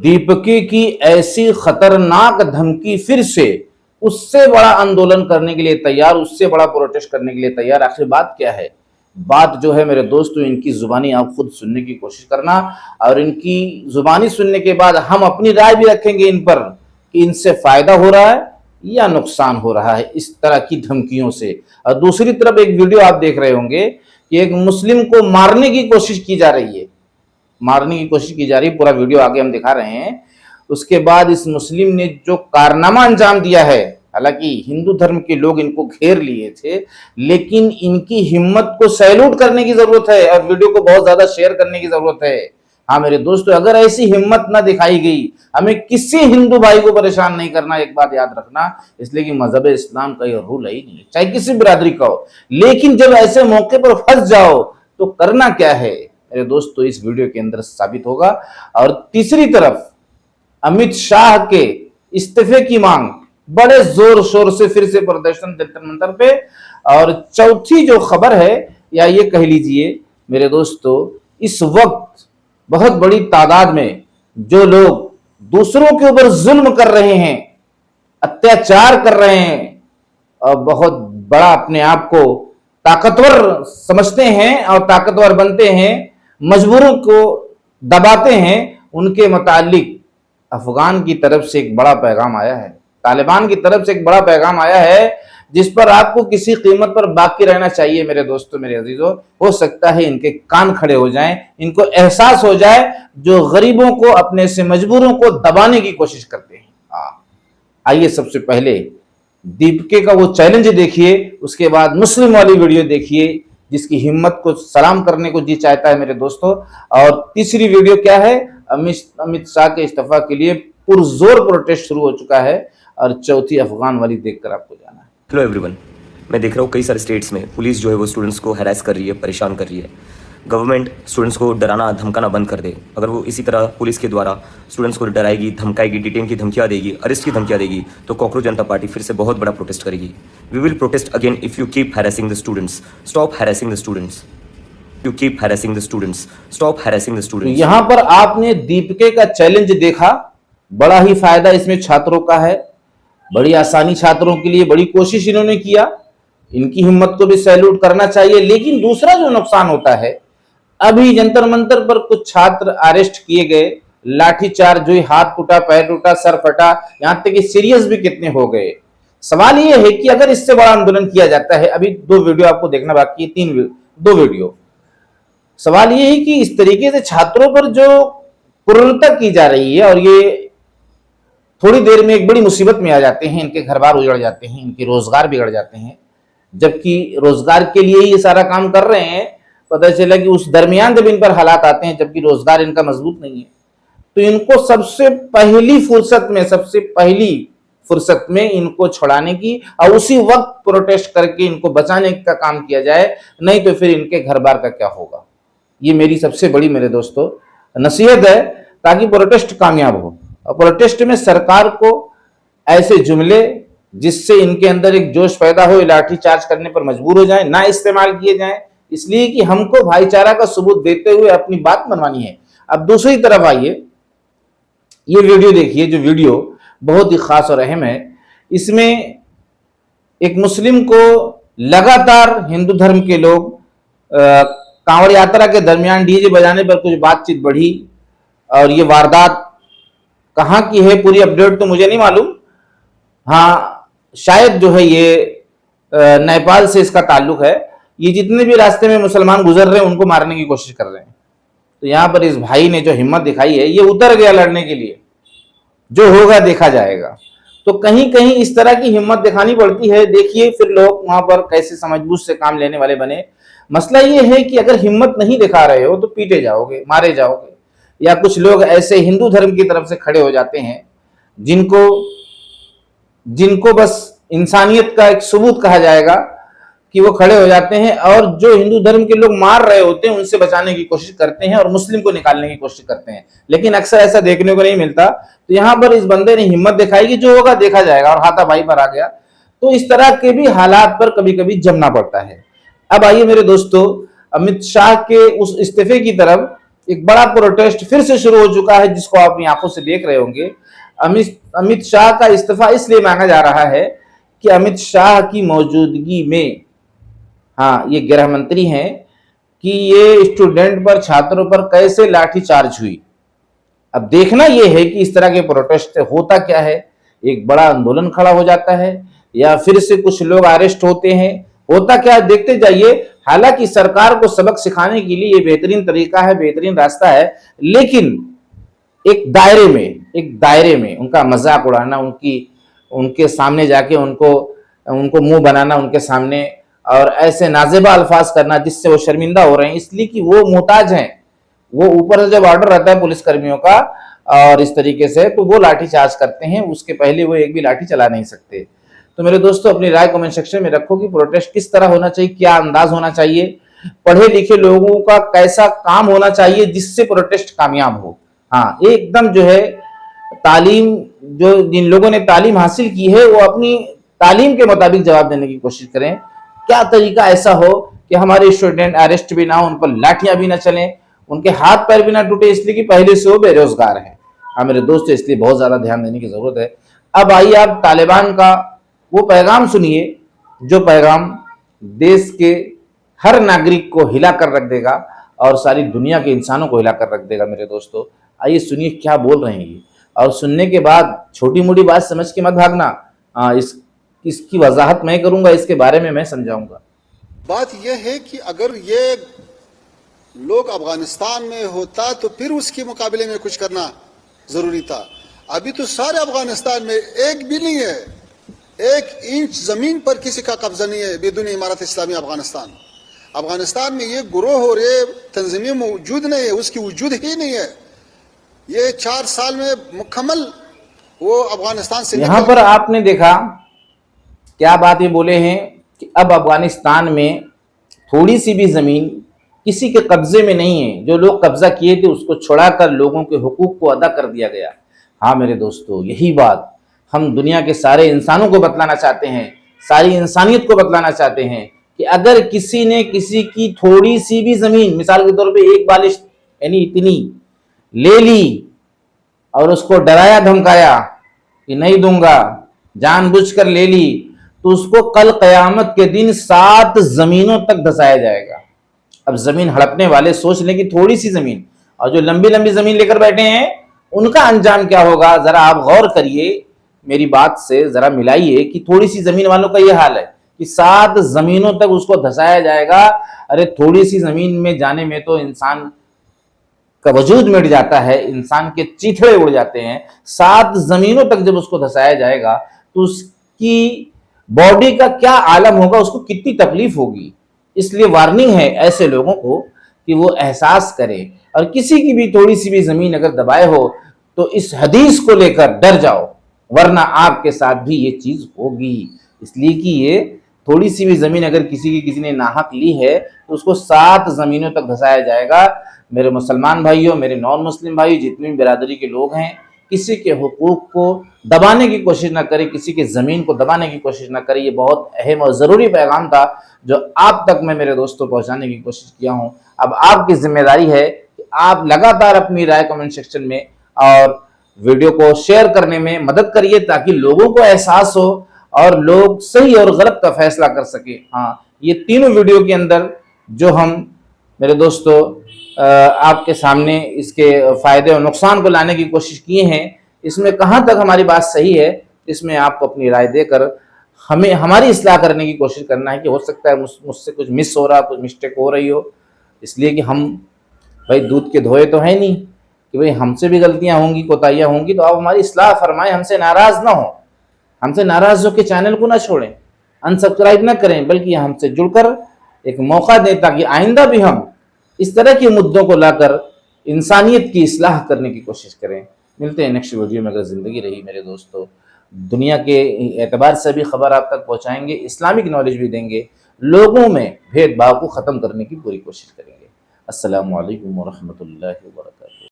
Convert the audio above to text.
दीपकी की ऐसी खतरनाक धमकी फिर से, उससे बड़ा आंदोलन करने के लिए तैयार, उससे बड़ा प्रोटेस्ट करने के लिए तैयार। आखिर बात क्या है? बात जो है मेरे दोस्तों, इनकी जुबानी आप खुद सुनने की कोशिश करना, और इनकी जुबानी सुनने के बाद हम अपनी राय भी रखेंगे इन पर कि इनसे फायदा हो रहा है या नुकसान हो रहा है इस तरह की धमकियों से। और दूसरी तरफ एक वीडियो आप देख रहे होंगे कि एक मुस्लिम को मारने की कोशिश की जा रही है, मारने की कोशिश की जा रही है। पूरा वीडियो आगे हम दिखा रहे हैं। उसके बाद इस मुस्लिम ने जो कारनामा अंजाम दिया है, हालांकि हिंदू धर्म के लोग इनको घेर लिए थे, लेकिन इनकी हिम्मत को सैल्यूट करने की जरूरत है और वीडियो को बहुत ज्यादा शेयर करने की जरूरत है। हाँ मेरे दोस्तों, अगर ऐसी हिम्मत ना दिखाई गई, हमें किसी हिंदू भाई को परेशान नहीं करना, एक बात याद रखना, इसलिए कि मजहब इस्लाम का ये रूल है ही नहीं, चाहे किसी बिरादरी का हो। लेकिन जब ऐसे मौके पर फंस जाओ तो करना क्या है मेरे दोस्तों, इस वीडियो के अंदर साबित होगा। और तीसरी तरफ अमित शाह के इस्तीफे की मांग बड़े जोर शोर से फिर से प्रदर्शन जंतर मंतर पे। और चौथी जो खबर है, या ये कह लीजिए मेरे दोस्तों, इस वक्त बहुत बड़ी तादाद में जो लोग दूसरों के ऊपर जुल्म कर रहे हैं, अत्याचार कर रहे हैं, और बहुत बड़ा अपने आप को ताकतवर समझते हैं और ताकतवर बनते हैं, मजबूरों को दबाते हैं, उनके मुतालिक अफगान की तरफ से एक बड़ा पैगाम आया है, तालिबान की तरफ से एक बड़ा पैगाम आया है, जिस पर आपको किसी कीमत पर बाकी रहना चाहिए मेरे दोस्तों, मेरे अजीजों। हो सकता है इनके कान खड़े हो जाएं, इनको एहसास हो जाए जो गरीबों को, अपने से मजबूरों को दबाने की कोशिश करते हैं। आइए सबसे पहले दीपके का वो चैलेंज देखिए, उसके बाद मुस्लिम वाली वीडियो देखिए जिसकी हिम्मत को सलाम करने को जी चाहता है मेरे दोस्तों। और तीसरी वीडियो क्या है, अमित शाह के इस्तीफा के लिए पुरजोर प्रोटेस्ट शुरू हो चुका है। और चौथी अफगान वाली देखकर आपको जाना है। हेलो एवरीवन, मैं देख रहा हूँ कई सारे स्टेट्स में पुलिस जो है वो स्टूडेंट्स को हैरेस कर रही है, परेशान कर रही है। गवर्नमेंट स्टूडेंट्स को डराना धमकाना बंद कर दे। अगर वो इसी तरह पुलिस के द्वारा स्टूडेंट्स को डराएगी, धमकाएगी, डिटेन की धमकियाँ देगी, अरेस्ट की धमकियाँ देगी, तो कॉकरोच जनता पार्टी फिर से बहुत बड़ा प्रोटेस्ट करेगी। We will protest again if you keep harassing the students. Stop harassing the students. You keep harassing the students. Stop harassing the students. यहां पर आपने दीपके का चैलेंज देखा, बड़ा ही फायदा इसमें छात्रों का है, बड़ी आसानी छात्रों के लिए, बड़ी कोशिश इन्होंने किया, इनकी हिम्मत को भी सैल्यूट करना चाहिए। लेकिन दूसरा जो नुकसान होता है, अभी जंतर मंतर पर कुछ छात्र अरेस्ट किए गए, लाठीचार्ज हुई, हाथ टूटा, पैर टूटा, सर फटा, यहां तक कि सीरियस भी कितने हो गए। सवाल यह है कि अगर इससे बड़ा आंदोलन किया जाता है, अभी दो वीडियो आपको देखना बाकी है, दो वीडियो। सवाल यह है कि इस तरीके से छात्रों पर जो क्रूरता की जा रही है, और ये थोड़ी देर में एक बड़ी मुसीबत में आ जाते हैं, इनके घर बार उजड़ जाते हैं, इनके रोजगार बिगड़ जाते हैं, जबकि रोजगार के लिए ही ये सारा काम कर रहे हैं। पता चला कि उस दरमियान जब इन पर हालात आते हैं जबकि रोजगार इनका मजबूत नहीं है, तो इनको सबसे पहली फुर्सत में इनको छुड़ाने की और उसी वक्त प्रोटेस्ट करके इनको बचाने का काम किया जाए, नहीं तो फिर इनके घर बार का क्या होगा। ये मेरी सबसे बड़ी मेरे दोस्तों नसीहत है, ताकि प्रोटेस्ट कामयाब हो। और प्रोटेस्ट में सरकार को ऐसे जुमले जिससे इनके अंदर एक जोश पैदा हो, लाठीचार्ज करने पर मजबूर हो जाए, ना इस्तेमाल किए जाएं, इसलिए कि हमको भाईचारा का सबूत देते हुए अपनी बात मनवानी है। अब दूसरी तरफ आइए, ये वीडियो देखिए, जो वीडियो बहुत ही खास और अहम है। इसमें एक मुस्लिम को लगातार हिंदू धर्म के लोग कांवड़ यात्रा के दरमियान डीजे बजाने पर कुछ बातचीत बढ़ी, और ये वारदात कहां की है पूरी अपडेट तो मुझे नहीं मालूम। हाँ, शायद जो है ये नेपाल से इसका ताल्लुक है। ये जितने भी रास्ते में मुसलमान गुजर रहे हैं उनको मारने की कोशिश कर रहे हैं। तो यहां पर इस भाई ने जो हिम्मत दिखाई है, ये उतर गया लड़ने के लिए, जो होगा देखा जाएगा। तो कहीं कहीं इस तरह की हिम्मत दिखानी पड़ती है। देखिए फिर लोग वहां पर कैसे समझबूझ से काम लेने वाले बने। मसला ये है कि अगर हिम्मत नहीं दिखा रहे हो तो पीटे जाओगे, मारे जाओगे। या कुछ लोग ऐसे हिंदू धर्म की तरफ से खड़े हो जाते हैं जिनको बस इंसानियत का एक सबूत कहा जाएगा कि वो खड़े हो जाते हैं, और जो हिंदू धर्म के लोग मार रहे होते हैं उनसे बचाने की कोशिश करते हैं और मुस्लिम को निकालने की कोशिश करते हैं। लेकिन अक्सर ऐसा देखने को नहीं मिलता। तो यहां पर इस बंदे ने हिम्मत दिखाई कि जो होगा देखा जाएगा, और हाथापाई पर आ गया। तो इस तरह के भी हालात पर कभी कभी जमना पड़ता है। अब आइए मेरे दोस्तों, अमित शाह के उस इस्तीफे की तरफ। एक बड़ा प्रोटेस्ट फिर से शुरू हो चुका है, जिसको आप अपनी आंखों से देख रहे होंगे। अमित शाह का इस्तीफा इसलिए मांगा जा रहा है कि अमित शाह की मौजूदगी में, हाँ ये गृह मंत्री हैं, कि ये स्टूडेंट पर, छात्रों पर कैसे लाठीचार्ज हुई। अब देखना यह है कि इस तरह के प्रोटेस्ट से होता क्या है, एक बड़ा आंदोलन खड़ा हो जाता है या फिर से कुछ लोग अरेस्ट होते हैं, होता क्या है देखते जाइए। हालांकि सरकार को सबक सिखाने के लिए ये बेहतरीन तरीका है, बेहतरीन रास्ता है, लेकिन एक दायरे में उनका मजाक उड़ाना, उनके सामने जाके उनको मुंह बनाना उनके सामने, और ऐसे नाजेबा अल्फाज करना जिससे वो शर्मिंदा हो रहे हैं, इसलिए कि वो मोहताज हैं। वो ऊपर से जब ऑर्डर रहता है पुलिस कर्मियों का और इस तरीके से, तो वो लाठी चार्ज करते हैं, उसके पहले वो एक भी लाठी चला नहीं सकते। तो मेरे दोस्तों, अपनी राय कमेंट सेक्शन में रखो कि प्रोटेस्ट किस तरह होना चाहिए, क्या अंदाज होना चाहिए, पढ़े लिखे लोगों का कैसा काम होना चाहिए जिससे प्रोटेस्ट कामयाब हो। हाँ, एकदम जो है तालीम, जो जिन लोगों ने तालीम हासिल की है वो अपनी तालीम के मुताबिक जवाब देने की कोशिश करें। क्या तरीका ऐसा हो कि हमारे स्टूडेंट अरेस्ट भी ना हो, उन पर लाठियां भी ना चलें, उनके हाथ पैर भी ना टूटे, इसलिए कि पहले से वो बेरोजगार है। हाँ मेरे दोस्तों, इसलिए बहुत ज्यादा ध्यान देने की जरूरत है। अब आइए आप तालिबान का वो पैगाम सुनिए जो पैगाम देश के हर नागरिक को हिला कर रख देगा और सारी दुनिया के इंसानों को हिला कर रख देगा। मेरे दोस्तों आइए सुनिए क्या बोल रहे हैं ये, और सुनने के बाद छोटी मोटी बात समझ के मत भागना। इसकी वजाहत मैं करूंगा, इसके बारे में मैं समझाऊंगा। बात यह है कि अगर ये लोग अफगानिस्तान में होता तो फिर उसके मुकाबले में कुछ करना जरूरी था। अभी तो सारे अफगानिस्तान में एक भी नहीं है, 1 इंच जमीन पर किसी का कब्जा नहीं है बेदुन इमारत इस्लामी अफगानिस्तान में ये गुरोह और ये तंजीमें मौजूद नहीं है, उसकी वजूद ही नहीं है। ये 4 साल में मुकम्मल वो अफगानिस्तान से यहां पर आपने देखा क्या बात ये बोले हैं कि अब अफगानिस्तान में थोड़ी सी भी जमीन किसी के कब्जे में नहीं है, जो लोग कब्जा किए थे उसको छुड़ाकर लोगों के हुकूक को अदा कर दिया गया। हाँ मेरे दोस्तों, यही बात हम दुनिया के सारे इंसानों को बतलाना चाहते हैं, सारी इंसानियत को बतलाना चाहते हैं कि अगर किसी ने किसी की थोड़ी सी भी जमीन, मिसाल के तौर पे एक बालिश यानी इतनी ले ली और उसको डराया धमकाया कि नहीं दूंगा, जानबूझकर ले ली, तो उसको कल कयामत के दिन 7 जमीनों तक धसाया जाएगा। अब जमीन हड़पने वाले सोच लें कि थोड़ी सी जमीन, और जो लंबी लंबी जमीन लेकर बैठे हैं उनका अंजाम क्या होगा। जरा आप गौर करिए, मेरी बात से जरा मिलाइए कि थोड़ी सी जमीन वालों का यह हाल है कि 7 जमीनों तक उसको धसाया जाएगा। अरे थोड़ी सी जमीन में जाने में तो इंसान का वजूद मिट जाता है, इंसान के चीथड़े उड़ जाते हैं। 7 जमीनों तक जब उसको धसाया जाएगा तो उसकी बॉडी का क्या आलम होगा, उसको कितनी तकलीफ होगी। इसलिए वार्निंग है ऐसे लोगों को कि वो एहसास करें, और किसी की भी थोड़ी सी भी जमीन अगर दबाए हो तो इस हदीस को लेकर डर जाओ, वरना आपके साथ भी ये चीज होगी। इसलिए कि ये थोड़ी सी भी जमीन अगर किसी ने नाहक ली है तो उसको 7 जमीनों तक धसाया जाएगा। मेरे मुसलमान भाइयों, मेरे नॉन मुस्लिम भाई, जितनी भी बिरादरी के लोग हैं, किसी के हुकूक को दबाने की कोशिश ना करें, किसी की जमीन को दबाने की कोशिश ना करें। ये बहुत अहम और जरूरी पैगाम था जो आप तक मैं मेरे दोस्तों पहुंचाने की कोशिश किया हूं। अब आपकी जिम्मेदारी है कि आप लगातार अपनी राय कमेंट सेक्शन में और वीडियो को शेयर करने में मदद करिए, ताकि लोगों को एहसास हो और लोग सही और गलत का फैसला कर सके। हाँ, ये तीनों वीडियो के अंदर जो हम मेरे दोस्तों आपके सामने इसके फायदे और नुकसान को लाने की कोशिश किए हैं, इसमें कहां तक हमारी बात सही है, इसमें आपको अपनी राय देकर हमें हमारी इस्लाह करने की कोशिश करना है कि हो सकता है मुझसे कुछ मिस हो रहा, कुछ मिस्टेक हो रही हो। इसलिए कि हम भाई दूध के धोए तो है नहीं कि भाई हमसे भी गलतियां होंगी, कोताहियां होंगी, तो आप हमारी इस्लाह फरमाएं, हमसे नाराज ना हो। हमसे नाराज होकर चैनल को ना छोड़ें, अनसब्सक्राइब ना करें, बल्कि हमसे जुड़कर एक मौका दें ताकि आइंदा भी हम इस तरह के मुद्दों को लाकर इंसानियत की इस्लाह करने की कोशिश करें। मिलते हैं नेक्स्ट वीडियो में, अगर जिंदगी रही मेरे दोस्तों। दुनिया के एतबार से भी खबर आप तक पहुंचाएंगे, इस्लामिक नॉलेज भी देंगे, लोगों में भेदभाव को ख़त्म करने की पूरी कोशिश करेंगे। अस्सलामु अलैकुम व रहमतुल्लाहि व बरकातुहू।